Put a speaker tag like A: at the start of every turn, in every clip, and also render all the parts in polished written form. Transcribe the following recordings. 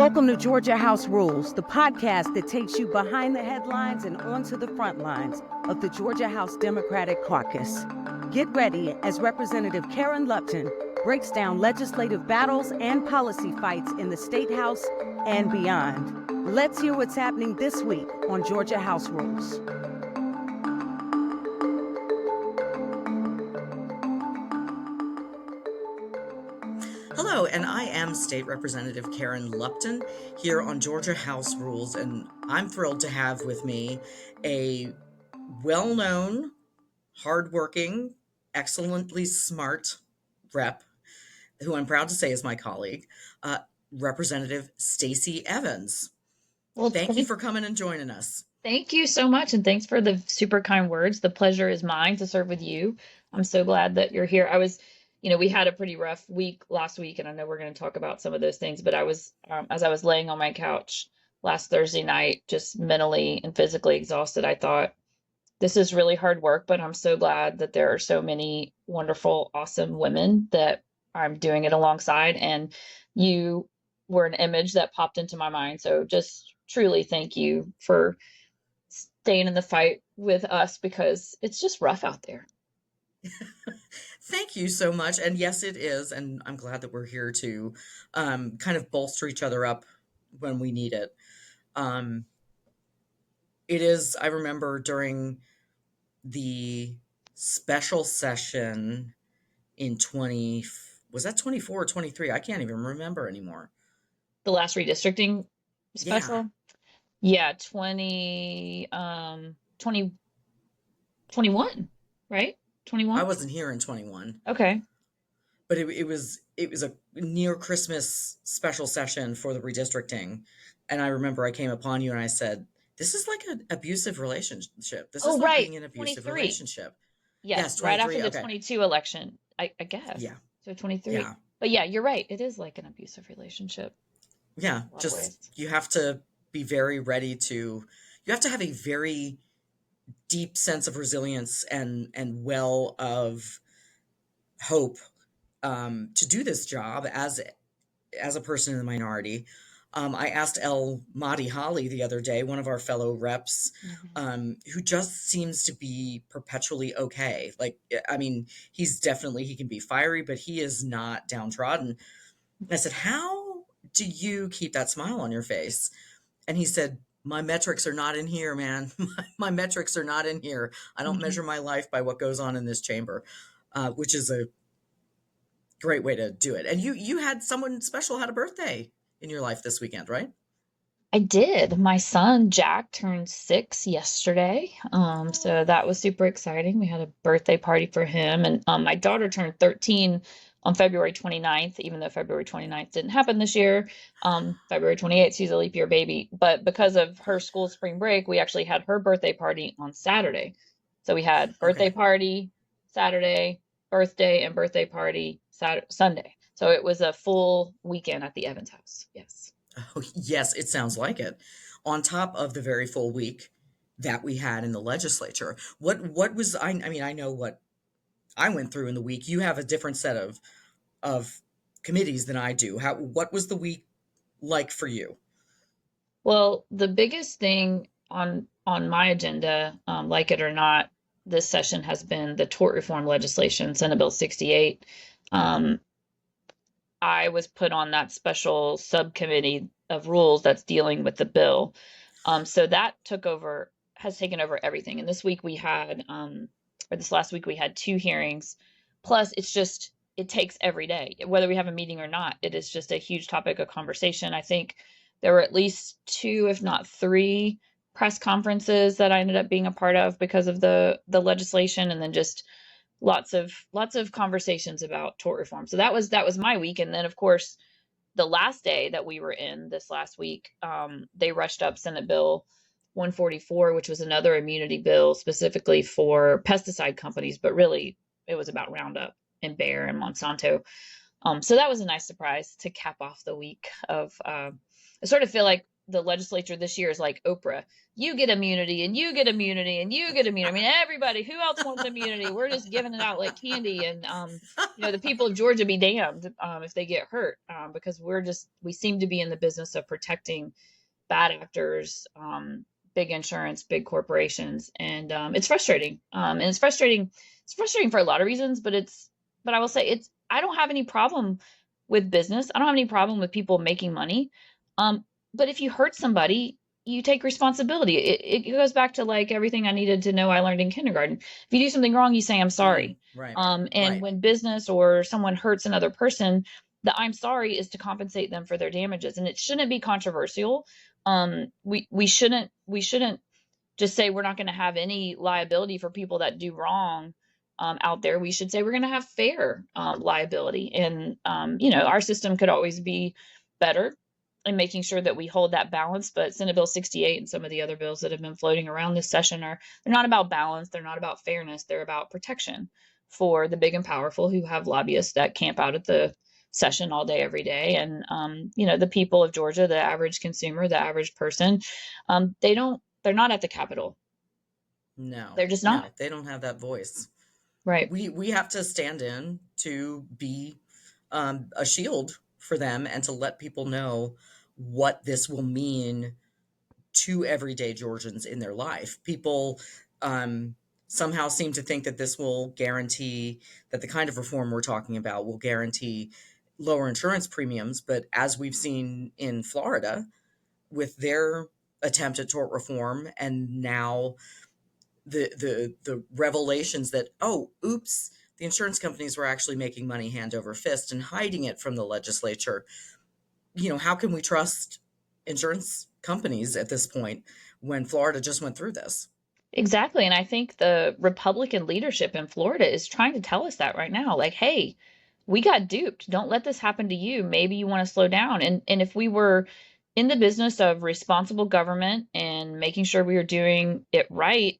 A: Welcome to Georgia House Rules, the podcast that takes you behind the headlines and onto the front lines of the Georgia House Democratic Caucus. Get ready as Representative Karen Lupton breaks down legislative battles and policy fights in the State House and beyond. Let's hear what's happening this week on Georgia House Rules.
B: Hello, and I am State Representative Karen Lupton here on Georgia House Rules, and I'm thrilled to have with me a well-known, hardworking, excellently smart rep, who I'm proud to say is my colleague, Representative Stacey Evans.
C: Well,
B: thank you for coming and joining us.
C: Thank you so much, and thanks for the super kind words. The pleasure is mine to serve with you. I'm so glad that you're here. We had a pretty rough week last week, and I know we're going to talk about some of those things, but I was, as I was laying on my couch last Thursday night, just mentally and physically exhausted, I thought, this is really hard work, but I'm so glad that there are so many wonderful, awesome women that I'm doing it alongside, and you were an image that popped into my mind. So just truly thank you for staying in the fight with us, because it's just rough out there.
B: Thank you so much. And yes, it is. And I'm glad that we're here to kind of bolster each other up when we need it. It is, I remember during the special session in was that 24 or 23? I can't even remember anymore.
C: The last redistricting special?
B: Yeah,
C: 2021, right? 21?
B: I wasn't here in 21.
C: Okay.
B: But it was a near Christmas special session for the redistricting. And I remember I came upon you and I said, this is like an abusive relationship. This is like being an abusive 23. Relationship.
C: Yes, right after the 22 election, I guess.
B: Yeah.
C: So 23.
B: Yeah.
C: But yeah, you're right. It is like an abusive relationship.
B: Yeah. Just, you have to be very ready you have to have a very deep sense of resilience and well of hope to do this job as a person in the minority. I asked El Mahdi Holly the other day, one of our fellow reps, who just seems to be perpetually okay. Like, I mean, he can be fiery, but he is not downtrodden. And I said, how do you keep that smile on your face? And he said, my metrics are not in here, man. My metrics are not in here. I don't measure my life by what goes on in this chamber, which is a great way to do it. And you had someone special had a birthday in your life this weekend, right?
C: I did. My son, Jack, turned 6 yesterday. So that was super exciting. We had a birthday party for him. And my daughter turned 13 on February 29th, even though February 29th didn't happen this year. February 28th, she's a leap year baby. But because of her school spring break, we actually had her birthday party on Saturday. So we had birthday party Saturday, birthday and birthday party Sunday. So it was a full weekend at the Evans house. Yes.
B: Oh, yes, it sounds like it. On top of the very full week that we had in the legislature. What was, I mean, I know what I went through in the week. You have a different set of committees than I do. What was the week like for you?
C: Well, the biggest thing on my agenda, like it or not, this session has been the tort reform legislation, Senate Bill 68. I was put on that special subcommittee of rules that's dealing with the bill. So that has taken over everything. And this week we had, this last week we had 2 hearings. Plus, it takes every day, whether we have a meeting or not. It is just a huge topic of conversation. I think there were at least 2, if not 3, press conferences that I ended up being a part of because of the legislation, and then just lots of conversations about tort reform. So that was my week. And then, of course, the last day that we were in this last week, they rushed up Senate Bill 144, which was another immunity bill specifically for pesticide companies, but really it was about Roundup and Bayer and Monsanto. So that was a nice surprise to cap off the week of, I sort of feel like the legislature this year is like Oprah. You get immunity and you get immunity and you get immunity. I mean, everybody, who else wants immunity? We're just giving it out like candy. And, the people of Georgia be damned if they get hurt, because we seem to be in the business of protecting bad actors, big insurance, big corporations. And it's frustrating. And it's frustrating for a lot of reasons, but I will say I don't have any problem with business. I don't have any problem with people making money. But if you hurt somebody, you take responsibility. It goes back to like everything I needed to know I learned in kindergarten. If you do something wrong, you say, I'm sorry.
B: Right.
C: And
B: right.
C: when business or someone hurts another person, the I'm sorry is to compensate them for their damages. And it shouldn't be controversial. We shouldn't just say we're not going to have any liability for people that do wrong out there. We should say we're going to have fair liability. And, our system could always be better in making sure that we hold that balance. But Senate Bill 68 and some of the other bills that have been floating around this session they're not about balance. They're not about fairness. They're about protection for the big and powerful who have lobbyists that camp out at the session all day, every day. And, the people of Georgia, the average consumer, the average person, they're not at the Capitol.
B: No,
C: they're just not.
B: No, they don't have that voice.
C: Right.
B: We have to stand in to be a shield for them and to let people know what this will mean to everyday Georgians in their life. People somehow seem to think that this will guarantee that the kind of reform we're talking about will guarantee lower insurance premiums. But as we've seen in Florida with their attempt at tort reform, and now the revelations that, oops, the insurance companies were actually making money hand over fist and hiding it from the legislature. How can we trust insurance companies at this point when Florida just went through this?
C: Exactly. And I think the Republican leadership in Florida is trying to tell us that right now. Like, hey, we got duped. Don't let this happen to you. Maybe you want to slow down. And if we were in the business of responsible government and making sure we were doing it right,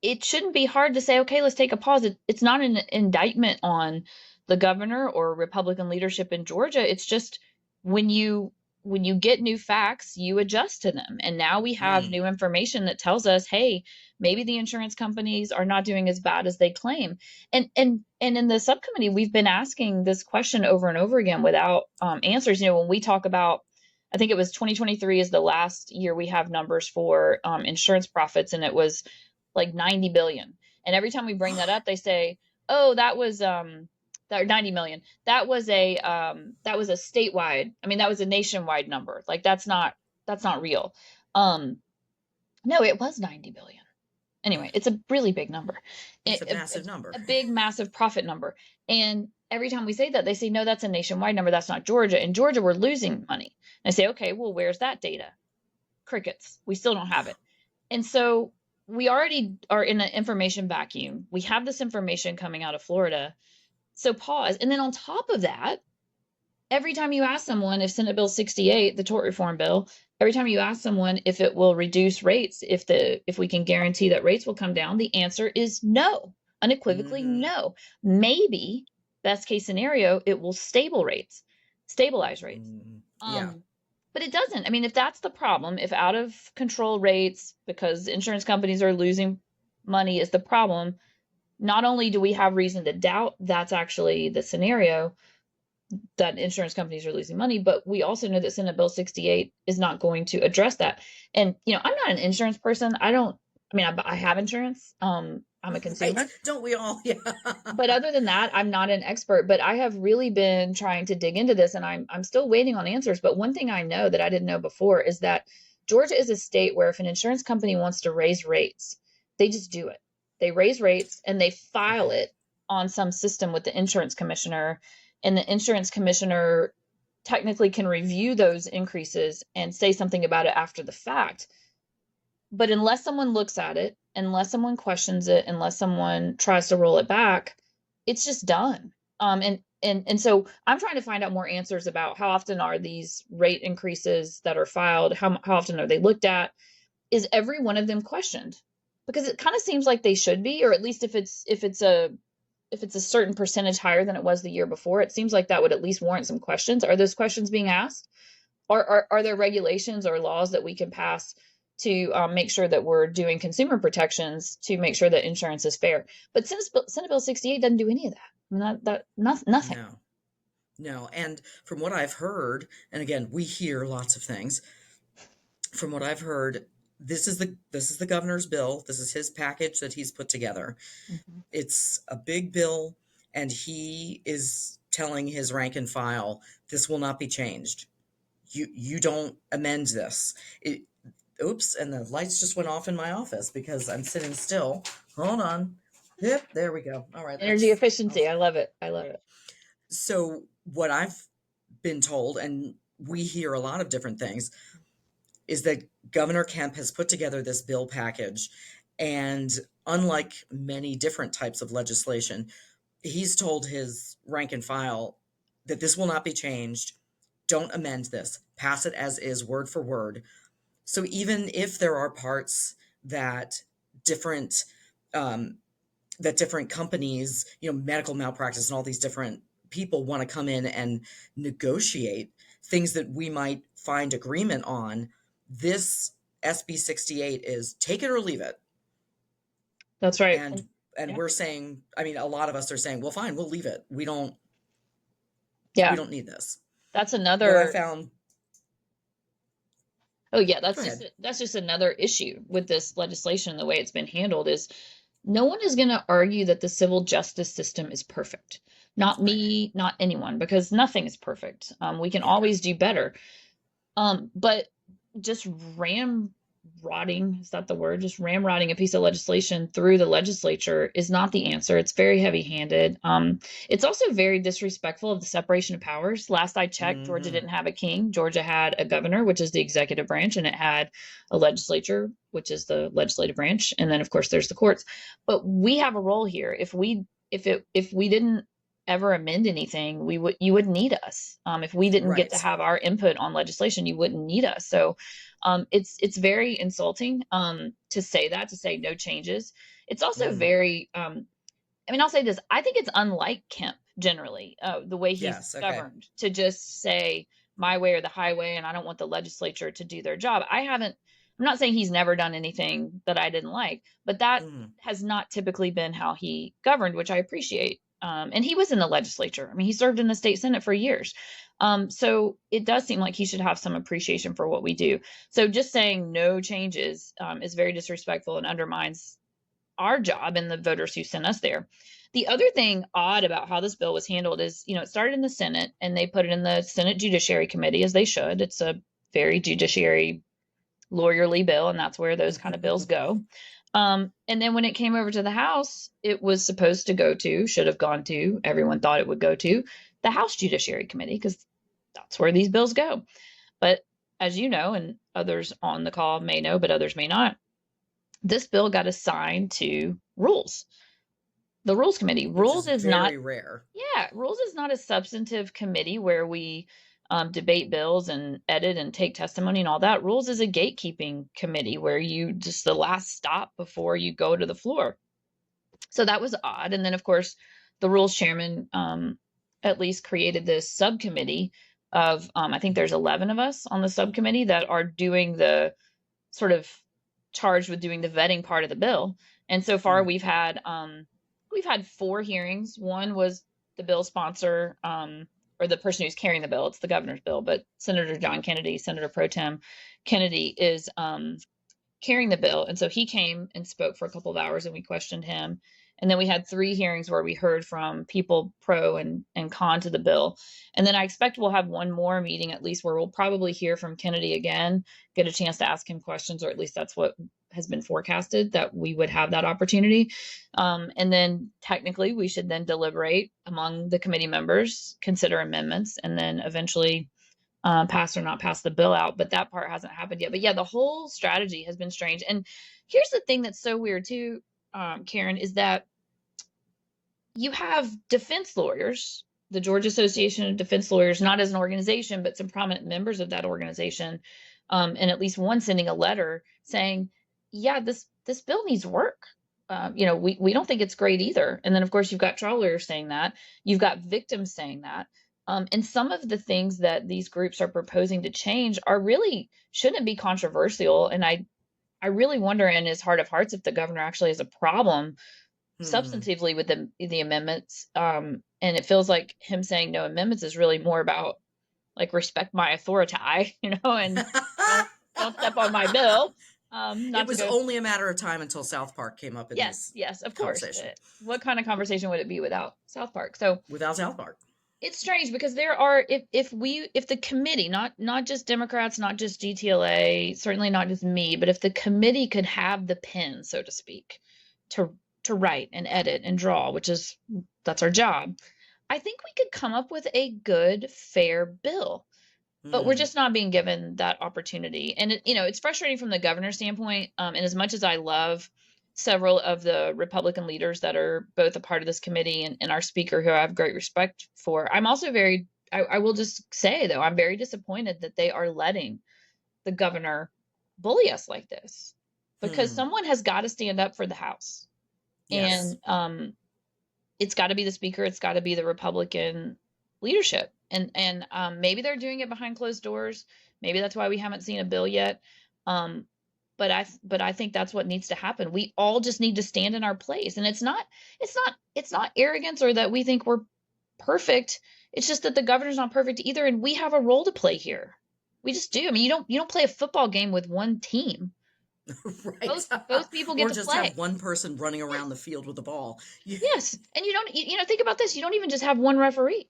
C: it shouldn't be hard to say, okay, let's take a pause. It's not an indictment on the governor or Republican leadership in Georgia. It's just when you get new facts, you adjust to them. And now we have new information that tells us, hey, maybe the insurance companies are not doing as bad as they claim. And in the subcommittee, we've been asking this question over and over again without answers. When we talk about, I think it was 2023 is the last year we have numbers for insurance profits, and it was like 90 billion. And every time we bring that up, they say, oh, that was that 90 million. That was a statewide. I mean, that was a nationwide number. Like that's not real. No, it was 90 billion. Anyway, it's a really big number.
B: It's a massive number.
C: A big, massive profit number. And every time we say that, they say, no, that's a nationwide number. That's not Georgia. In Georgia, we're losing money. And I say, okay, well, where's that data? Crickets. We still don't have it. And so we already are in an information vacuum. We have this information coming out of Florida. So pause. And then on top of that, every time you ask someone if Senate Bill 68, the tort reform bill, every time you ask someone if it will reduce rates, if we can guarantee that rates will come down, the answer is no, unequivocally no. Maybe, best case scenario, it will stabilize rates.
B: Yeah.
C: But it doesn't. I mean, if that's the problem, if out of control rates because insurance companies are losing money is the problem, not only do we have reason to doubt that's actually the scenario, that insurance companies are losing money, but we also know that Senate Bill 68 is not going to address that. And, I'm not an insurance person. I have insurance. I'm a consumer.
B: Right. Don't we all? Yeah.
C: But other than that, I'm not an expert, but I have really been trying to dig into this, and I'm still waiting on answers. But one thing I know that I didn't know before is that Georgia is a state where if an insurance company wants to raise rates, they just do it. They raise rates and they file it on some system with the insurance commissioner, and the insurance commissioner technically can review those increases and say something about it after the fact. But unless someone looks at it, unless someone questions it, unless someone tries to roll it back, it's just done. And so I'm trying to find out more answers about how often are these rate increases that are filed, how often are they looked at? Is every one of them questioned? Because it kind of seems like they should be, or at least if it's a certain percentage higher than it was the year before, it seems like that would at least warrant some questions. Are those questions being asked? are there regulations or laws that we can pass to make sure that we're doing consumer protections to make sure that insurance is fair? But Senate Bill 68 doesn't do any of that. I mean, nothing.
B: No. And from what I've heard, and again, we hear lots of things. From what I've heard, this is the governor's bill. This is his package that he's put together.
C: Mm-hmm.
B: It's a big bill, and he is telling his rank and file, this will not be changed. You don't amend this. Oops, and the lights just went off in my office because I'm sitting still. Hold on. Yep, there we go. All right.
C: Energy efficiency. I love it.
B: So what I've been told, and we hear a lot of different things, is that Governor Kemp has put together this bill package, and unlike many different types of legislation, he's told his rank and file that this will not be changed. Don't amend this. Pass it as is, word for word. So even if there are parts that different companies, medical malpractice and all these different people want to come in and negotiate things that we might find agreement on, this SB 68 is take it or leave it.
C: That's right.
B: And we're saying, I mean, a lot of us are saying, well, fine, we'll leave it. We don't need this.
C: That's another.
B: What I found.
C: Oh yeah, that's just another issue with this legislation. The way it's been handled is no one is going to argue that the civil justice system is perfect. Not me, not anyone, because nothing is perfect. We can always do better. But just ramrodding, is that the word? Just ramrodding a piece of legislation through the legislature is not the answer. It's very heavy-handed. It's also very disrespectful of the separation of powers. Last I checked, Georgia didn't have a king. Georgia had a governor, which is the executive branch, and it had a legislature, which is the legislative branch. And then, of course, there's the courts. But we have a role here. If we didn't ever amend anything, you wouldn't need us. If we didn't get to have our input on legislation, you wouldn't need us. So it's very insulting to say no changes. It's also very I'll say this, I think it's unlike Kemp generally, the way he's governed, to just say my way or the highway, and I don't want the legislature to do their job. I'm not saying he's never done anything that I didn't like, but that has not typically been how he governed, which I appreciate. And he was in the legislature. I mean, he served in the state Senate for years. So it does seem like he should have some appreciation for what we do. So just saying no changes is very disrespectful and undermines our job and the voters who sent us there. The other thing odd about how this bill was handled is, it started in the Senate and they put it in the Senate Judiciary Committee, as they should. It's a very judiciary lawyerly bill, and that's where those kind of bills go. And then when it came over to the House, it was supposed to should have gone to, everyone thought it would go to the House Judiciary Committee, because that's where these bills go. But as you know, and others on the call may know, but others may not, this bill got assigned to Rules. The Rules Committee. Rules is not
B: very rare.
C: Yeah, Rules is not a substantive committee where we debate bills and edit and take testimony and all that. Rules is a gatekeeping committee where you just the last stop before you go to the floor. So that was odd. And then, of course, the Rules chairman at least created this subcommittee of, I think there's 11 of us on the subcommittee that are doing the sort of charged with doing the vetting part of the bill. And so far we've had 4 hearings. One was the bill sponsor, or the person who's carrying the bill. It's the governor's bill, but Senator John Kennedy, Senator Pro Tem Kennedy, is carrying the bill. And so he came and spoke for a couple of hours and we questioned him. And then we had 3 hearings where we heard from people pro and con to the bill. And then I expect we'll have one more meeting at least where we'll probably hear from Kennedy again, get a chance to ask him questions, or at least that's what has been forecasted, that we would have that opportunity. And then technically we should then deliberate among the committee members, consider amendments, and then eventually pass or not pass the bill out. But that part hasn't happened yet. But yeah, the whole strategy has been strange. And here's the thing that's so weird too, Karen, is that you have defense lawyers, the Georgia Association of Defense Lawyers, not as an organization, but some prominent members of that organization, and at least one sending a letter saying, yeah, this bill needs work. We don't think it's great either. And then, of course, you've got trial lawyers saying that. You've got victims saying that. And some of the things that these groups are proposing to change are really shouldn't be controversial. And I really wonder in his heart of hearts if the governor actually has a problem substantively with the amendments. And it feels like him saying no amendments is really more about like respect my authority, and don't step on my bill.
B: It
C: Not to
B: was
C: go.
B: only a matter of time until South Park came up in
C: Yes,
B: this
C: yes, of course.
B: conversation.
C: What kind of conversation would it be without South Park? So
B: Without South Park.
C: it's strange because there are if the committee, not just Democrats, not just GTLA, certainly not just me, but if the committee could have the pen, so to speak, to write and edit and draw, that's our job, I think we could come up with a good, fair bill. But we're just not being given that opportunity. And it's frustrating from the governor's standpoint. And as much as I love several of the Republican leaders that are both a part of this committee and our speaker, who I have great respect for, I'm also I will just say, though, I'm very disappointed that they are letting the governor bully us like this, because someone has got to stand up for the House.
B: Yes.
C: And it's got to be the speaker. It's got to be the Republican leadership. And maybe they're doing it behind closed doors. Maybe that's why we haven't seen a bill yet. But I think that's what needs to happen. We all just need to stand in our place. And it's not arrogance or that we think we're perfect. It's just that the governor's not perfect either, and we have a role to play here. We just do. I mean, you don't play a football game with one team.
B: Right.
C: Both people get
B: or
C: to
B: just
C: play.
B: have one person running around the field with the ball.
C: Yes. And you don't, think about this. You don't even just have one referee.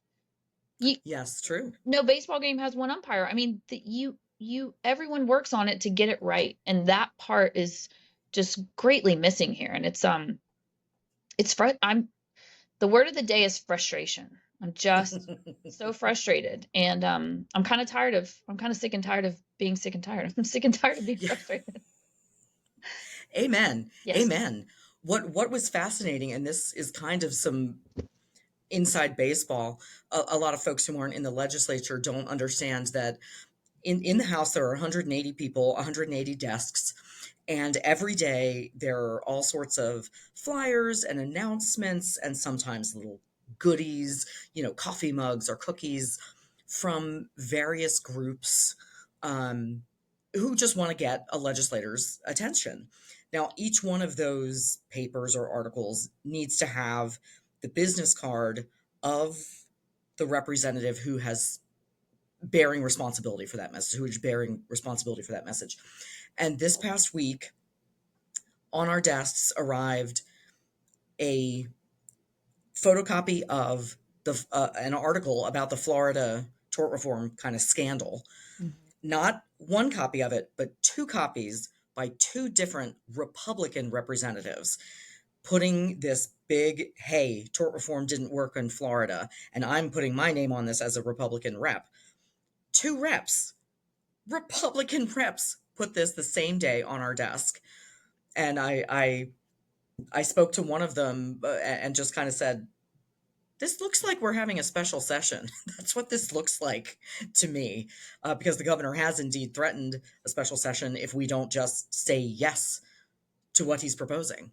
B: Yes, true.
C: No baseball game has one umpire. I mean, everyone works on it to get it right. And that part is just greatly missing here. And the word of the day is frustration. I'm just so frustrated. And I'm kind of sick and tired of being sick and tired. I'm sick and tired of being frustrated.
B: Amen.
C: Yes.
B: Amen. What was fascinating, and this is kind of some inside baseball, a lot of folks who aren't in the legislature don't understand that in the House there are 180 people, 180 desks, and every day there are all sorts of flyers and announcements and sometimes little goodies, coffee mugs or cookies from various groups who just want to get a legislator's attention. Now, each one of those papers or articles needs to have the business card of the representative who has bearing responsibility for that message, And this past week, on our desks arrived a photocopy of an article about the Florida tort reform kind of scandal. Mm-hmm. Not one copy of it, but two copies by two different Republican representatives, putting this big, hey, tort reform didn't work in Florida, and I'm putting my name on this as a Republican rep. Two reps, Republican reps, put this the same day on our desk. And I spoke to one of them and just kind of said, this looks like we're having a special session. That's what this looks like to me, because the governor has indeed threatened a special session if we don't just say yes to what he's proposing.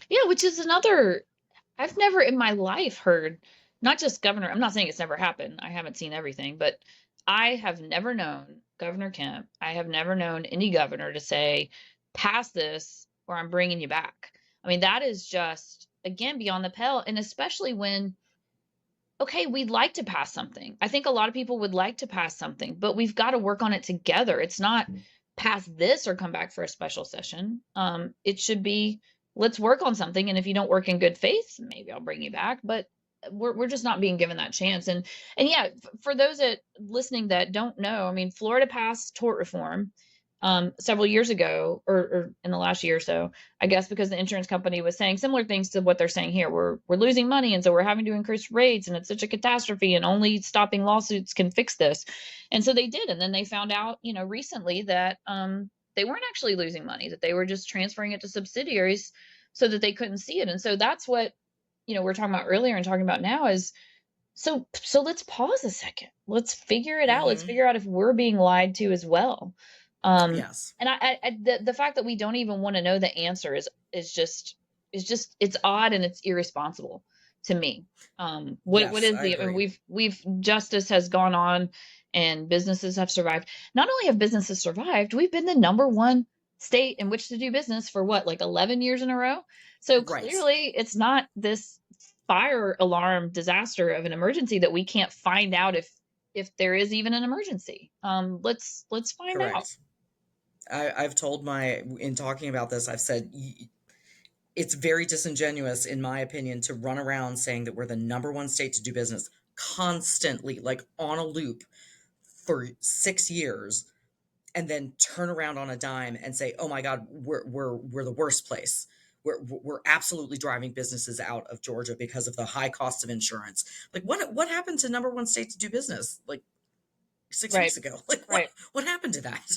C: Yeah, which is I've never in my life heard, not just governor, I'm not saying it's never happened. I haven't seen everything, but I have never known Governor Kemp, I have never known any governor to say, pass this or I'm bringing you back. I mean, that is just, again, beyond the pale. And especially when, okay, we'd like to pass something. I think a lot of people would like to pass something, but we've got to work on it together. It's not pass this or come back for a special session. It should be, let's work on something. And if you don't work in good faith, maybe I'll bring you back. But we're just not being given that chance. And yeah, for those that listening that don't know, I mean, Florida passed tort reform several years ago, or in the last year or so, I guess, because the insurance company was saying similar things to what they're saying here. We're losing money, and so we're having to increase rates, and it's such a catastrophe, and only stopping lawsuits can fix this. And so they did, and then they found out, recently that they weren't actually losing money, that they were just transferring it to subsidiaries so that they couldn't see it. And so that's what we're talking about earlier and talking about now is, so let's pause a second. Let's figure it out. Let's figure out if we're being lied to as well.
B: Yes.
C: And the fact that we don't even want to know the answer is just it's odd and it's irresponsible to me. What
B: Yes,
C: is
B: I
C: the, and
B: agree.
C: we've justice has gone on and businesses have survived. Not only have businesses survived, we've been the number one state in which to do business for what, like 11 years in a row. So
B: Right.
C: clearly it's not this fire alarm disaster of an emergency that we can't find out if there is even an emergency. Let's find out.
B: Correct. I've told in talking about this, I've said it's very disingenuous, in my opinion, to run around saying that we're the number one state to do business constantly, like on a loop for 6 years, and then turn around on a dime and say, "Oh my God, we're the worst place. We're absolutely driving businesses out of Georgia because of the high cost of insurance." Like, what happened to number one state to do business like 6 weeks
C: Right.
B: ago? Like,
C: Right.
B: what happened to that?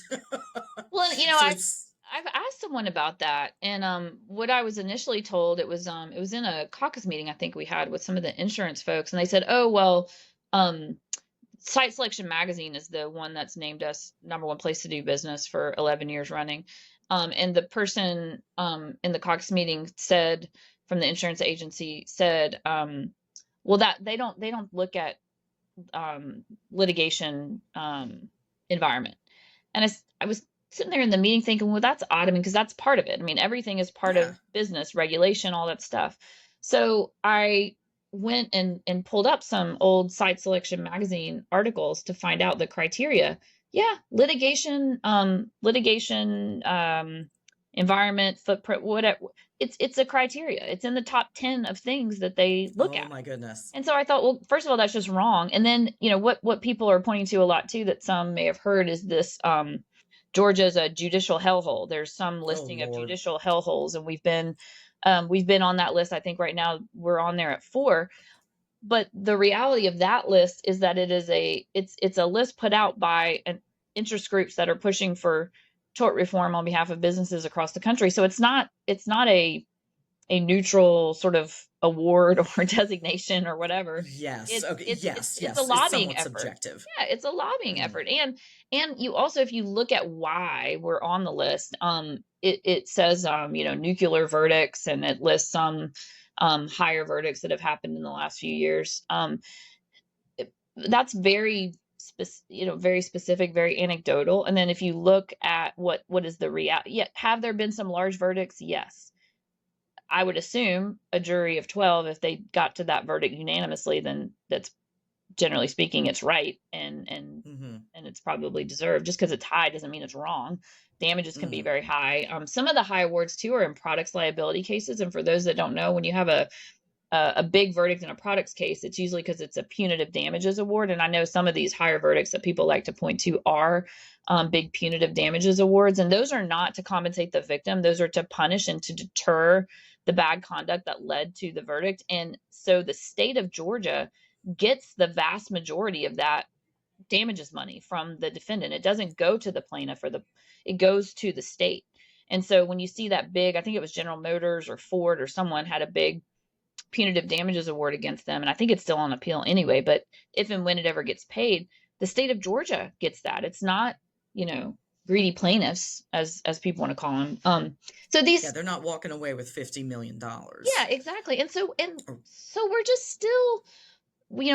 C: Well,
B: So it's
C: I've asked someone about that, and what I was initially told, it was in a caucus meeting I think we had with some of the insurance folks, and they said, "Oh well, um, Site Selection Magazine is the one that's named us number one place to do business for 11 years running," and the person in the caucus meeting said from the insurance agency said, "Well, that they don't look at litigation environment." And I was sitting there in the meeting thinking, well, that's odd. I mean, because that's part of it. I mean, everything is part
B: yeah.
C: of business, regulation, all that stuff. So I went and pulled up some old Site Selection Magazine articles to find out the criteria. Yeah, litigation, environment, footprint, whatever. It's a criteria. It's in the top 10 of things that they look
B: Oh
C: at.
B: my goodness.
C: And so I thought, well, first of all, that's just wrong. And then, what people are pointing to a lot too that some may have heard is this Georgia's a judicial hellhole. There's some
B: Oh
C: listing of
B: Lord.
C: judicial hellholes, and we've been on that list. I think right now we're on there at 4. But the reality of that list is that it's a list put out by interest groups that are pushing for tort reform on behalf of businesses across the country. So it's not a neutral sort of award or designation or whatever.
B: Yes.
C: It's
B: Okay.
C: it's it's
B: Yes.
C: it's a
B: Yes. It's
C: lobbying
B: somewhat
C: effort.
B: subjective.
C: Yeah, it's a lobbying
B: Mhm.
C: effort. And you also, if you look at why we're on the list, it says nuclear verdicts, and it lists some higher verdicts that have happened in the last few years. That's very very specific, very anecdotal. And then if you look at what is the reality, yeah, have there been some large verdicts? Yes. I would assume a jury of 12, if they got to that verdict unanimously, then that's, generally speaking, it's right,
B: Mhm.
C: and it's probably deserved. Just because it's high doesn't mean it's wrong. Damages can be
B: Mhm.
C: very high. Some of the high awards too are in products liability cases. And for those that don't know, when you have a big verdict in a products case, it's usually because it's a punitive damages award. And I know some of these higher verdicts that people like to point to are big punitive damages awards. And those are not to compensate the victim. Those are to punish and to deter the bad conduct that led to the verdict. And so the state of Georgia gets the vast majority of that damages money from the defendant. It doesn't go to the plaintiff, it goes to the state. And so when you see that big, I think it was General Motors or Ford or someone had a big punitive damages award against them, and I think it's still on appeal anyway, but if and when it ever gets paid, the state of Georgia gets that. It's not, greedy plaintiffs, as people want to call them. So
B: Yeah,
C: these,
B: they're not walking away with
C: yeah,
B: $50 million.
C: exactly. And so
B: Or-
C: we're just still,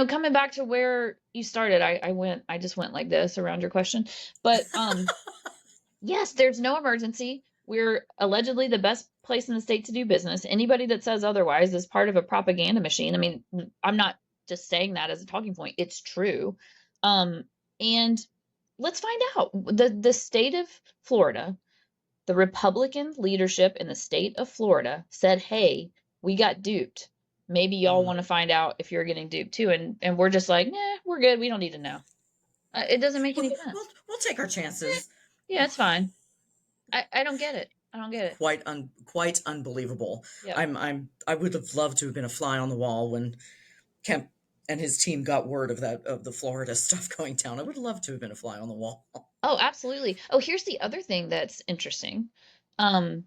C: coming back to where you started. I just went like this around your question, but yes, there's no emergency. We're allegedly the best place in the state to do business. Anybody that says otherwise is part of a propaganda machine. I mean, I'm not just saying that as a talking point. It's true. And let's find out. The state of Florida, the Republican leadership in the state of Florida said, "Hey, we got duped. Maybe y'all
B: Mhm.
C: want to find out if you're getting duped too." And we're just like, "Nah, we're good. We don't need to know." It doesn't make
B: We'll,
C: any
B: we'll
C: sense.
B: we'll take our chances.
C: Yeah, it's fine. I don't get it. I don't get it.
B: Quite unbelievable.
C: Yep.
B: I would have loved to have been a fly on the wall when Kemp and his team got word of the Florida stuff going down. I would love to have been a fly on the wall.
C: Oh, absolutely. Oh, here's the other thing that's interesting. Um,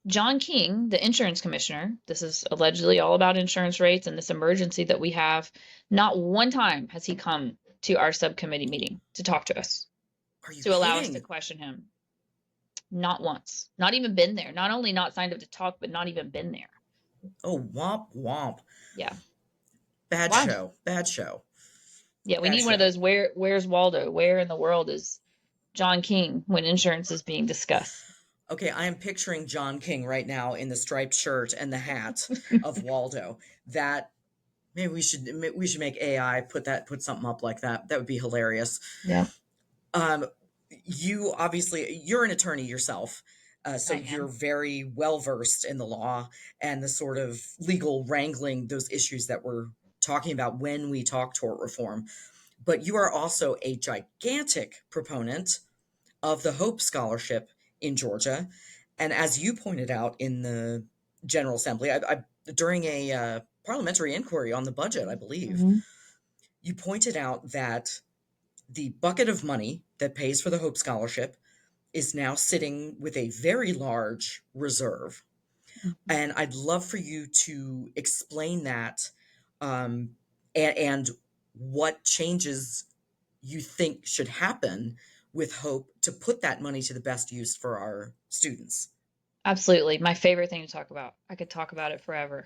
C: John King, the insurance commissioner, this is allegedly all about insurance rates and this emergency that we have. Not one time has he come to our subcommittee meeting to talk to us,
B: Are you
C: to allow us to
B: kidding?
C: question him. Not once. Not even been there. Not only not signed up to talk, but not even been there.
B: Oh, womp womp.
C: Yeah.
B: Bad
C: Why?
B: show. Bad show.
C: Yeah, we
B: Bad
C: need one of
B: show.
C: those where's Waldo? Where in the world is John King when insurance is being discussed?
B: Okay, I am picturing John King right now in the striped shirt and the hat of Waldo. That maybe we should make AI put something up like that. That would be hilarious.
C: Yeah,
B: Um, you obviously you're an attorney yourself, so
C: I
B: you're
C: am.
B: very well versed in the law and the sort of legal wrangling those issues that we're talking about when we talk tort reform. But you are also a gigantic proponent of the Hope Scholarship in Georgia, and as you pointed out in the General Assembly, during a parliamentary inquiry on the budget, I believe,
C: Hmm.
B: you pointed out that the bucket of money that pays for the Hope Scholarship is now sitting with a very large reserve. And I'd love for you to explain that, um, and what changes you think should happen with Hope to put that money to the best use for our students.
C: Absolutely. My favorite thing to talk about. I could talk about it forever.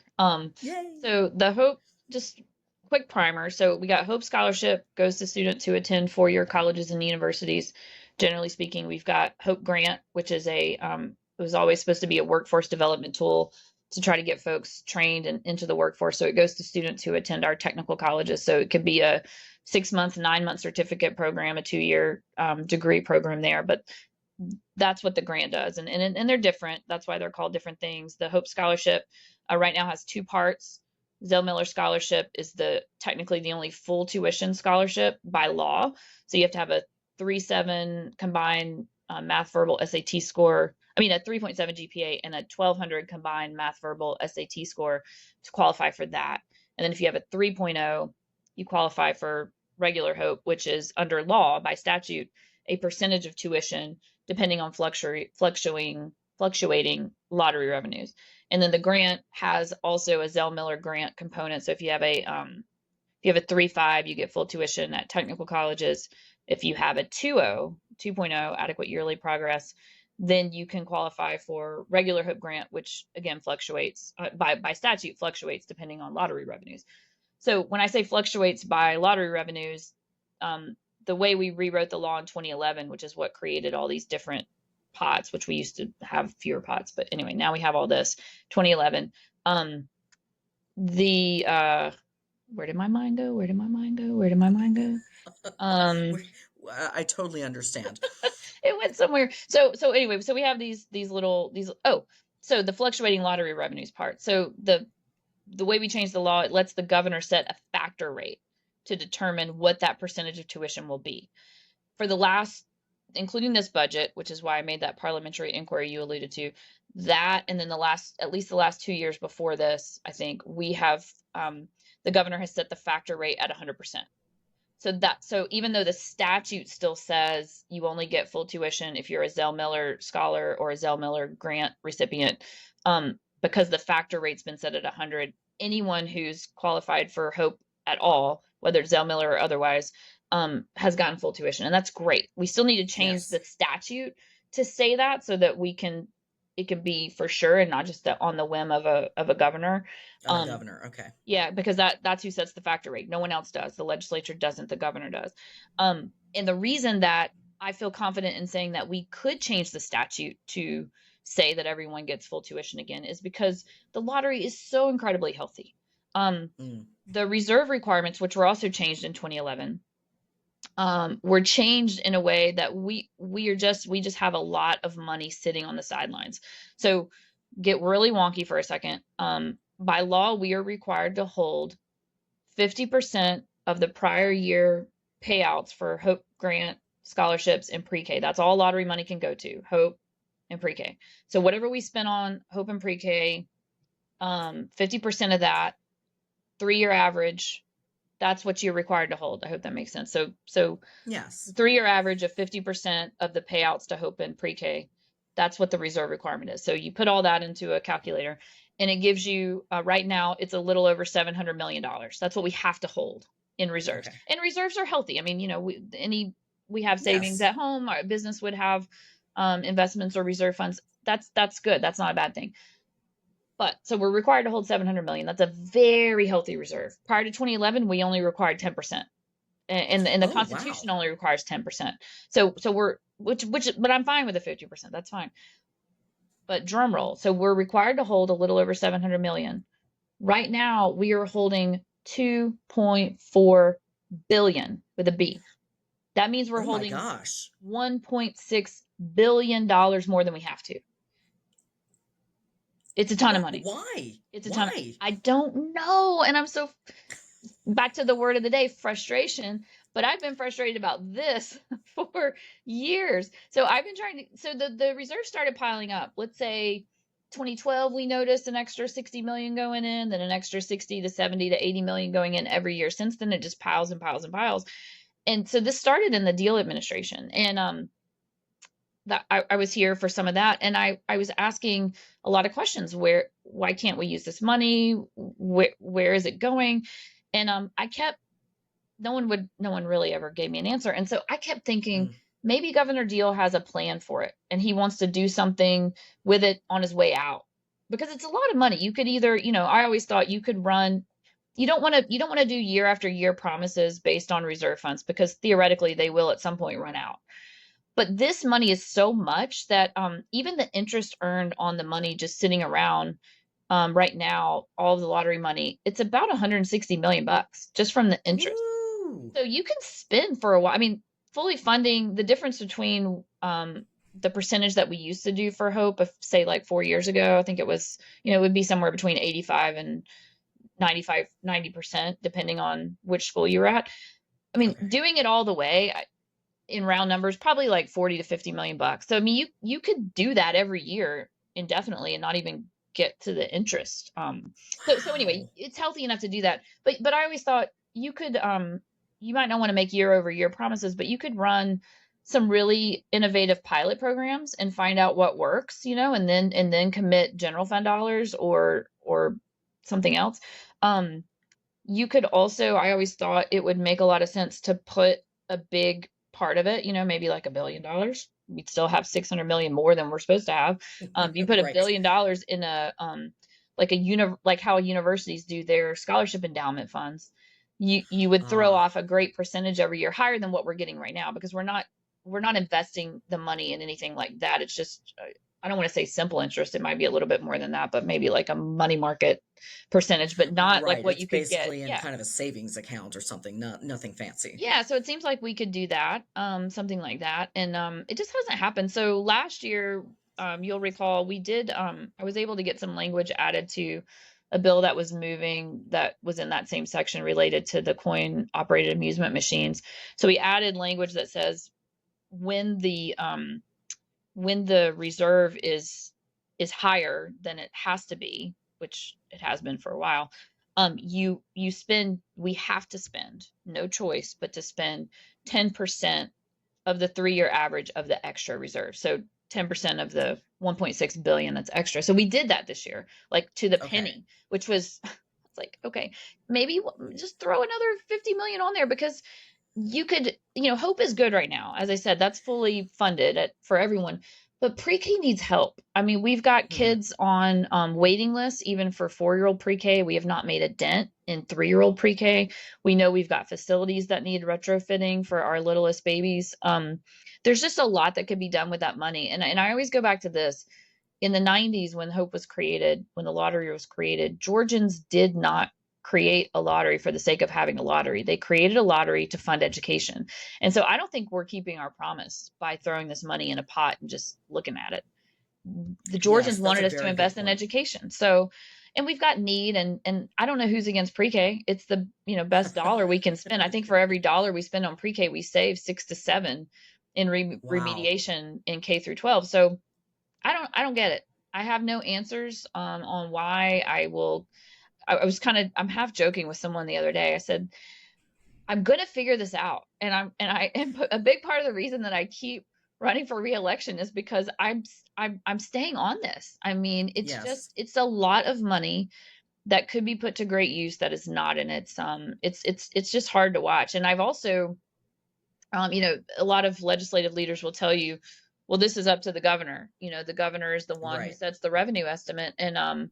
B: Yay.
C: So the Hope, just quick primer. So we got Hope Scholarship goes to students who attend four-year colleges and universities. Generally speaking, we've got Hope Grant, which is it was always supposed to be a workforce development tool to try to get folks trained and into the workforce. So it goes to students who attend our technical colleges. So it could be a 6-month, 9-month certificate program, a 2-year degree program there. But that's what the grant does, and they're different. That's why they're called different things. The Hope Scholarship right now has two parts. Zell Miller Scholarship is technically the only full tuition scholarship by law. So you have to have a 3.7 combined math verbal SAT score. I mean, a 3.7 GPA and a 1200 combined math verbal SAT score to qualify for that. And then if you have a 3.0, you qualify for regular Hope, which is under law by statute a percentage of tuition depending on fluctuating lottery revenues. And then the grant has also a Zell Miller grant component. So if you have a 3.5, you get full tuition at technical colleges. If you have a 2.0 adequate yearly progress, then you can qualify for regular Hope grant, which again fluctuates by statute fluctuates depending on lottery revenues. So when I say fluctuates by lottery revenues, the way we rewrote the law in 2011, which is what created all these different pots, which we used to have fewer pots, but anyway, now we have all this. 2011. The Where did my mind go? Where did my mind go? Where did my mind go?
B: I totally understand.
C: It went somewhere. So anyway, so we have these so the fluctuating lottery revenues part. So the way we changed the law, it lets the governor set a factor rate to determine what that percentage of tuition will be. For the last, including this budget, which is why I made that parliamentary inquiry you alluded to, that, and then at least the last 2 years before this, I think we have, the governor has set the factor rate at 100%. So even though the statute still says you only get full tuition if you're a Zell Miller scholar or a Zell Miller grant recipient, because the factor rate's been set at 100, anyone who's qualified for Hope at all, whether it's Zell Miller or otherwise, has gotten full tuition, and that's great. We still need to change
B: Yes.
C: the statute to say that so that it can be for sure and not just on the whim of a governor.
B: On a governor, okay.
C: Yeah, because that's who sets the factor rate. No one else does. The legislature doesn't. The governor does. And the reason that I feel confident in saying that we could change the statute to say that everyone gets full tuition again is because the lottery is so incredibly healthy. The reserve requirements, which were also changed in 2011, were changed in a way that we just have a lot of money sitting on the sidelines. So get really wonky for a second. By law, we are required to hold 50% of the prior year payouts for Hope Grant scholarships and pre-K. That's all lottery money can go to, Hope and pre-K. So whatever we spend on Hope and pre-K, 50% of that, 3-year average, that's what you're required to hold. I hope that makes sense. So
B: Yes.
C: 3-year average of 50% of the payouts to Hope and pre-K, that's what the reserve requirement is. So you put all that into a calculator and it gives you, right now, it's a little over $700 million. That's what we have to hold in reserves.
B: Okay.
C: And reserves are healthy. I mean, we have savings
B: Yes.
C: at home. Our business would have investments or reserve funds. That's good. That's not a bad thing. But so we're required to hold 700 million. That's a very healthy reserve. Prior to 2011, we only required 10%. And the
B: Oh, wow.
C: Constitution only requires 10%. So we're but I'm fine with the 50%. That's fine. But drum roll. So we're required to hold a little over 700 million. Right now, we are holding 2.4 billion with a B. That means we're
B: Oh my
C: holding
B: gosh.
C: $1.6 billion more than we have to. It's a ton of money.
B: Why?
C: It's a ton.
B: Why?
C: I don't know. And I'm so back to the word of the day, frustration. But I've been frustrated about this for years. So I've been trying to, so the reserves started piling up. Let's say 2012, we noticed an extra 60 million going in, then an extra 60 to 70 to 80 million going in every year. Since then, it just piles and piles and piles. And so this started in the Deal administration. And that I was here for some of that. And I was asking a lot of questions. Why can't we use this money? Where is it going? And I kept, no one really ever gave me an answer. And so I kept thinking, maybe Governor Deal has a plan for it and he wants to do something with it on his way out, because it's a lot of money. You could either, I always thought you could run, you don't want to do year after year promises based on reserve funds, because theoretically they will at some point run out. But this money is so much that even the interest earned on the money just sitting around right now, all of the lottery money, it's about 160 million bucks just from the interest.
B: Ooh.
C: So you can spend for a while. I mean, fully funding, the difference between the percentage that we used to do for Hope, if say like 4 years ago, I think it was, it would be somewhere between 85 and 90%, depending on which school you were at. I mean, doing it all the way, in round numbers, probably like 40 to 50 million bucks. So I mean, you could do that every year indefinitely and not even get to the interest. So anyway, it's healthy enough to do that. But I always thought you could you might not want to make year over year promises, but you could run some really innovative pilot programs and find out what works, and then commit general fund dollars or something else. You could also, I always thought it would make a lot of sense to put a big part of it, maybe like $1 billion. We'd still have 600 million more than we're supposed to have. You put $1 billion in a like how universities do their scholarship endowment funds. You would throw off a great percentage every year, higher than what we're getting right now, because we're not investing the money in anything like that. It's just, I don't want to say simple interest. It might be a little bit more than that, but maybe like a money market percentage, but not like what you could get.
B: Basically in kind of a savings account or something, nothing fancy.
C: Yeah. So it seems like we could do that, something like that. And it just hasn't happened. So last year, you'll recall we did, I was able to get some language added to a bill that was moving, that was in that same section related to the coin operated amusement machines. So we added language that says when the reserve is higher than it has to be, which it has been for a while, we have to spend, no choice but to spend 10% of the 3-year average of the extra reserve. So 10% of the 1.6 billion that's extra. So we did that this year, like to the penny, which was, it's like, okay, maybe just throw another 50 million on there, because you could, Hope is good right now. As I said, that's fully funded for everyone, but pre-K needs help. I mean, we've got kids on waiting lists, even for 4-year-old pre-K. We have not made a dent in 3-year-old pre-K. We know we've got facilities that need retrofitting for our littlest babies. There's just a lot that could be done with that money. And I always go back to this. In the 90s, when Hope was created, when the lottery was created, Georgians did not create a lottery for the sake of having a lottery. They created a lottery to fund education. And so I don't think we're keeping our promise by throwing this money in a pot and just looking at it. The Georgians wanted us to invest in education. So, and we've got need, and I don't know who's against pre-K. It's the, best dollar we can spend. I think for every dollar we spend on pre-K, we save 6 to 7 in remediation in K through 12. So I don't get it. I have no answers on why. I'm half joking with someone the other day. I said, I'm going to figure this out. And a big part of the reason that I keep running for reelection is because I'm staying on this. I mean, it's a lot of money that could be put to great use that is not, and it's just hard to watch. And I've also, a lot of legislative leaders will tell you, well, this is up to the governor. The governor is the one who sets the revenue estimate. And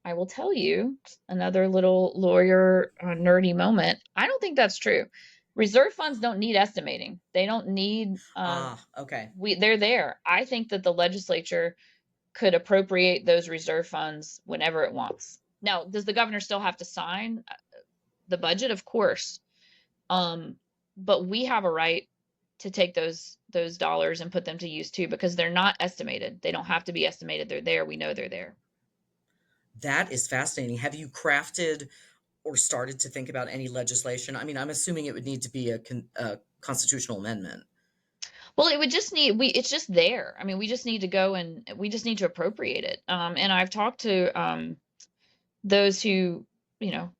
C: I will tell you another little lawyer nerdy moment. I don't think that's true. Reserve funds don't need estimating. They don't need
B: Okay.
C: they're there. I think that the legislature could appropriate those reserve funds whenever it wants. Now, does the governor still have to sign the budget? Of course. But we have a right to take those dollars and put them to use too, because they're not estimated. They don't have to be estimated. They're there. We know they're there.
B: That is fascinating. Have you crafted or started to think about any legislation? I mean, I'm assuming it would need to be a constitutional amendment.
C: Well, it would just need it's just there. I mean, we just need to go and we just need to appropriate it. And I've talked to those who, you know,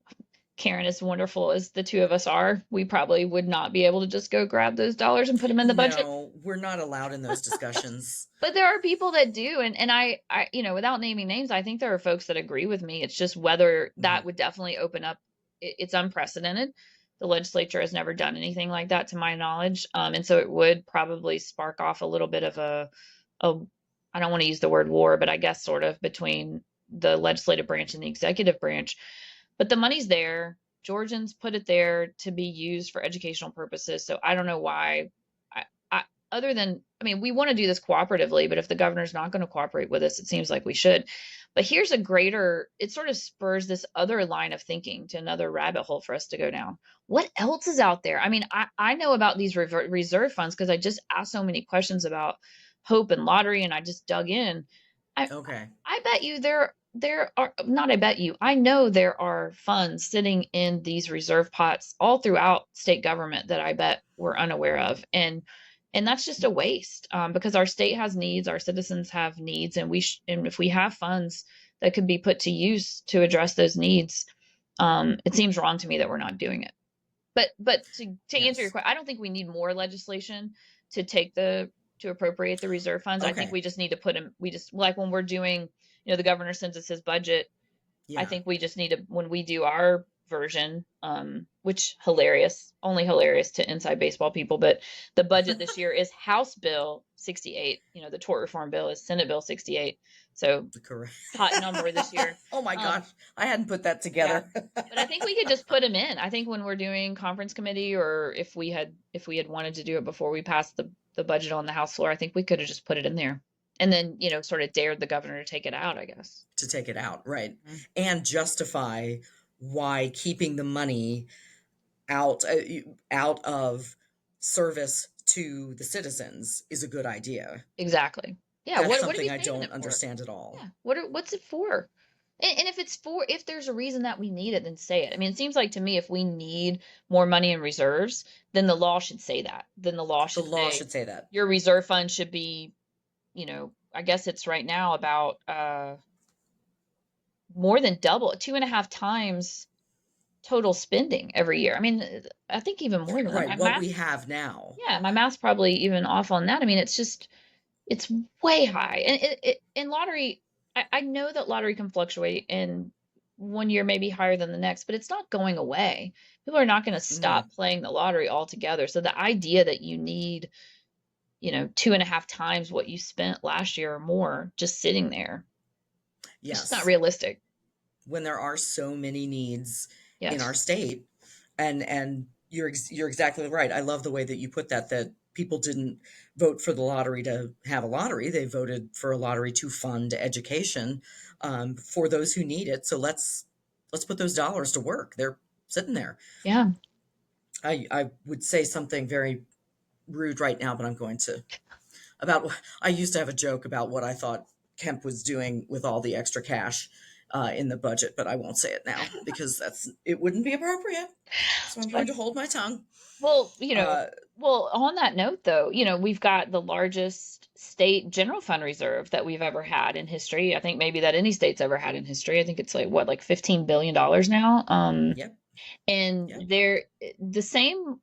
C: Karen, as wonderful as the two of us are, we probably would not be able to just go grab those dollars and put them in the budget.
B: No, we're not allowed in those discussions.
C: But there are people that do, and I, you know, without naming names, I think there are folks that agree with me. It's just whether that would definitely open up. It's unprecedented. The legislature has never done anything like that, to my knowledge, and so it would probably spark off a little bit of a I don't want to use the word war, but I guess sort of between the legislative branch and the executive branch. But the money's there. Georgians put it there to be used for educational purposes. So I don't know why. Other than, I mean, we want to do this cooperatively, but if the governor's not going to cooperate with us, it seems like we should. But here's it sort of spurs this other line of thinking to another rabbit hole for us to go down. What else is out there? I mean, I know about these reserve funds because I just asked so many questions about Hope and lottery, and I just dug in.
B: Okay.
C: I bet you there are not, I bet you, I know there are funds sitting in these reserve pots all throughout state government that I bet we're unaware of. And that's just a waste, because our state has needs, our citizens have needs, and and if we have funds that could be put to use to address those needs, it seems wrong to me that we're not doing it. But to answer your question, I don't think we need more legislation to appropriate the reserve funds. I think we just need to put them. We just, like when we're doing, you know, the governor sends us his budget. I think we just need to, when we do our version, which only hilarious to inside baseball people, but the budget this year is House Bill 68. You know, the tort reform bill is Senate Bill 68. So
B: Correct.
C: Hot number this year.
B: Oh my gosh, I hadn't put that together.
C: Yeah. But I think we could just put them in. I think when we're doing conference committee, or if we had wanted to do it before we passed the budget on the House floor, I think we could have just put it in there. And then, you know, sort of dared the governor to take it out, I guess.
B: To take it out, right. Mm-hmm. And justify why keeping the money out of service to the citizens is a good idea.
C: Exactly. Yeah.
B: That's something I don't understand at all.
C: Yeah. What's it for? And if there's a reason that we need it, then say it. I mean, it seems like to me, if we need more money in reserves, then the law should say that. Then the law should say
B: that.
C: Your reserve fund should be, you know, I guess it's right now about more than double, 2.5 times total spending every year. I mean, I think even more than
B: that. What we have now.
C: Yeah, my math's probably even off on that. I mean, it's way high. And in lottery, I know that lottery can fluctuate, and one year may be higher than the next, but it's not going away. People are not going to stop playing the lottery altogether. So the idea that you need, you know, 2.5 times what you spent last year or more just sitting there, it's not realistic.
B: When there are so many needs in our state, and you're exactly right. I love the way that you put that people didn't vote for the lottery to have a lottery. They voted for a lottery to fund education for those who need it. So let's put those dollars to work. They're sitting there.
C: Yeah.
B: I would say something very rude right now, but I'm going to. I used to have a joke about what I thought Kemp was doing with all the extra cash in the budget, but I won't say it now because it wouldn't be appropriate. So I'm going to hold my tongue.
C: Well, you know, on that note, though, you know, we've got the largest state general fund reserve that we've ever had in history. I think maybe that any state's ever had in history. I think it's like $15 billion now.
B: Yep.
C: And they're the same.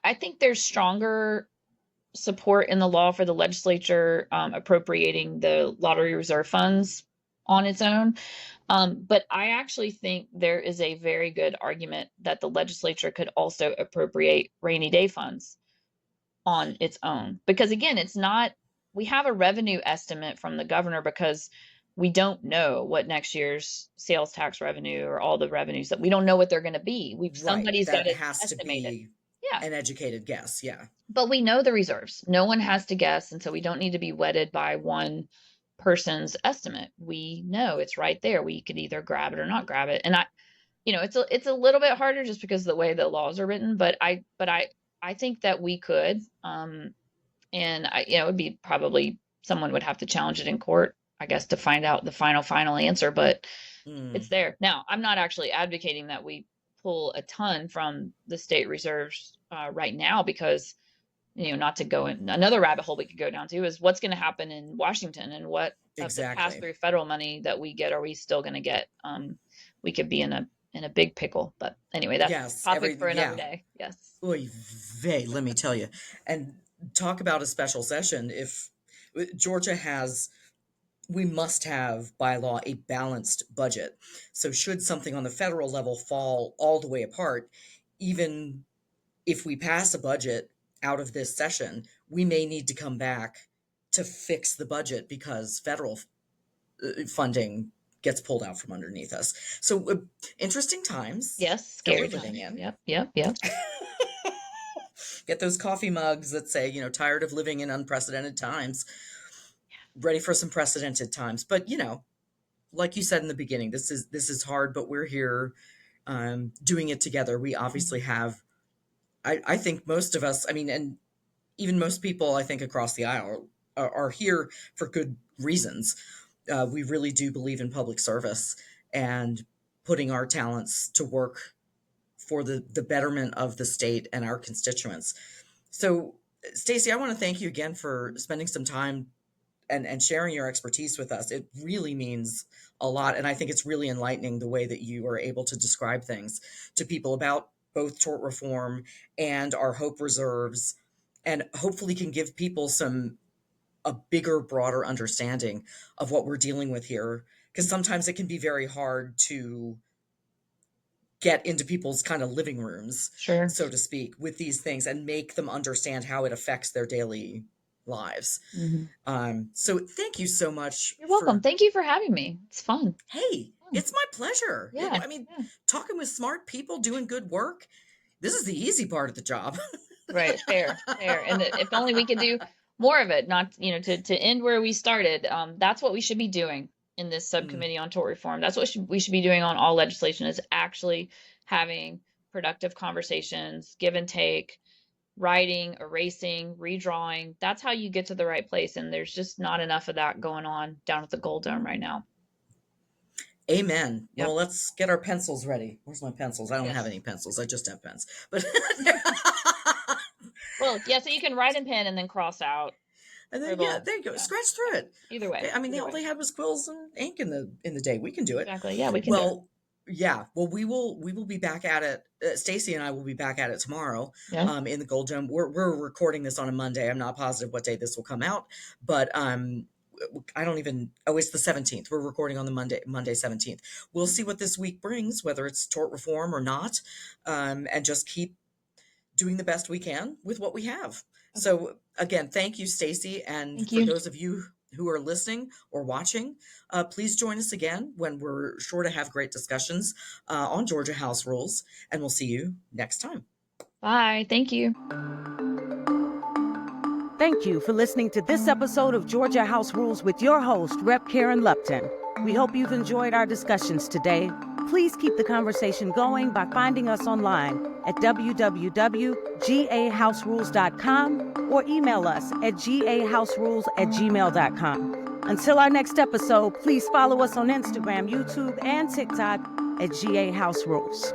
C: I think there's stronger support in the law for the legislature appropriating the lottery reserve funds on its own. But I actually think there is a very good argument that the legislature could also appropriate rainy day funds on its own. Because again, we have a revenue estimate from the governor because we don't know what next year's sales tax revenue or all the revenues that we don't know what they're going to be.
B: Right.
C: Somebody's got
B: That
C: to
B: has to
C: estimate it.
B: be
C: Yeah.
B: an educated guess. Yeah.
C: But we know the reserves. No one has to guess. And so we don't need to be wedded by one person's estimate. We know it's right there. We could either grab it or not grab it. And it's a little bit harder just because of the way the laws are written, but I think that we could, and it would be probably someone would have to challenge it in court, I guess, to find out the final answer, but it's there. Now, I'm not actually advocating that we pull a ton from the state reserves right now, because, not to go in another rabbit hole we could go down to is what's going to happen in Washington, and what of the pass through federal money that we get are we still going to get? We could be in a big pickle, but anyway, that's topic for another day. Yes.
B: Oy vey, let me tell you. And talk about a special session. If Georgia we must have by law a balanced budget. So should something on the federal level fall all the way apart, even if we pass a budget out of this session, we may need to come back to fix the budget because federal funding gets pulled out from underneath us. So interesting times.
C: Yes, scary living in. Yep.
B: Get those coffee mugs that say, tired of living in unprecedented times, ready for some precedented times. But, like you said in the beginning, this is hard, but we're here doing it together. We obviously have, I think most of us, and even most people, I think, across the aisle are here for good reasons. We really do believe in public service and putting our talents to work for the betterment of the state and our constituents. So, Stacey, I want to thank you again for spending some time and sharing your expertise with us. It really means a lot. And I think it's really enlightening the way that you are able to describe things to people about both tort reform and our hope reserves, and hopefully can give people a bigger, broader understanding of what we're dealing with here. Because sometimes it can be very hard to get into people's kind of living rooms,
C: sure,
B: so to speak, with these things and make them understand how it affects their daily lives. So thank you so much.
C: You're welcome. Thank you for having me. It's fun.
B: Hey, it's my pleasure.
C: Yeah.
B: Talking with smart people doing good work. This is the easy part of the job.
C: Right. Fair. And if only we could do more of it, not, to end where we started. That's what we should be doing in this subcommittee on tort reform. That's what we should be doing on all legislation, is actually having productive conversations, give and take, writing, erasing, redrawing. That's how you get to the right place. And there's just not enough of that going on down at the Gold Dome right now.
B: Amen.
C: Yep.
B: Well, let's get our pencils ready. Where's my pencils? I don't have any pencils. I just have pens. But
C: well, yeah, so you can write in pen and then cross out.
B: And then there you go. Yeah. Scratch through it.
C: Either way.
B: All they had was quills and ink in the day. We can do it.
C: Exactly. Yeah, we can do it.
B: Yeah. Well, we will be back at it. Stacey and I will be back at it tomorrow.
C: Yeah.
B: In the Gold Dome. We're recording this on a Monday. I'm not positive what day this will come out, but I don't even. Oh, it's the 17th. We're recording on the Monday 17th. We'll see what this week brings, whether it's tort reform or not, and just keep doing the best we can with what we have. Okay. So again, thank you, Stacey, and for those of you who are listening or watching, please join us again when we're sure to have great discussions on Georgia House rules, and we'll see you next time.
C: Bye. Thank you.
A: Thank you for listening to this episode of Georgia House Rules with your host, Rep. Karen Lupton. We hope you've enjoyed our discussions today. Please keep the conversation going by finding us online at www.gahouserules.com or email us at gahouserules@gmail.com. Until our next episode, please follow us on Instagram, YouTube, and TikTok at GA House Rules.